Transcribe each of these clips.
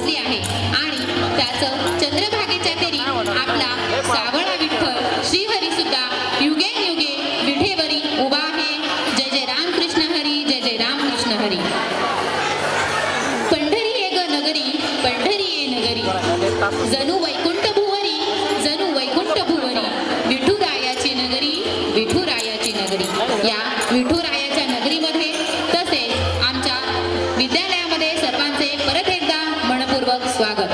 पोहोचली आहे आणि त्याचं चंद्रभागेच्या तेरी आपला सावळा विठ्ठल श्रीहरी सुद्धा युगे युगे विठेवरी उभा आहे. जय जय राम कृष्ण हरी, जय जय राम कृष्ण हरी. पंढरी ये ग नगरी, पंढरी ये नगरी, जणू वैकुंठ भुवरी, जणू वैकुंठ भुवरी, विठुरायाची नगरी, विठुरायाची नगरी. या विठुरायाच्या नगरीमध्ये तसेच आमच्या विद्यालयामध्ये सर्वांचे परत एकदा मनपूर्वक स्वागत.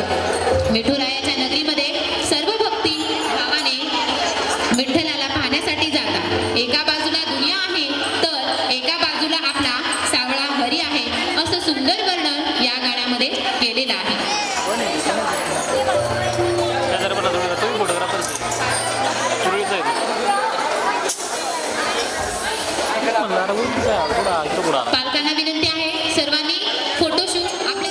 विठुरायाच्या नगरीमध्ये सर्व भक्ती भावाने विठ्ठलाला पाहण्यासाठी जातात. एका बाजूला दुनिया आहे तर एका बाजूला आपला सावळा हरी आहे, असं सुंदर वर्णन या गाण्यामध्ये केलेलं आहे. पालकांना विनंती आहे सर्वांनी फोटोशूट आपले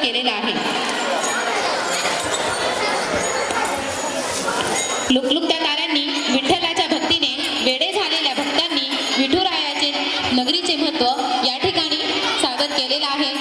केलेला आहे. लुकलुकत्या ताऱ्यांनी विठ्ठलाच्या भक्तीने वेडे झालेल्या भक्तांनी विठुरायाचे नगरीचे महत्त्व या ठिकाणी सादर केलेलं आहे.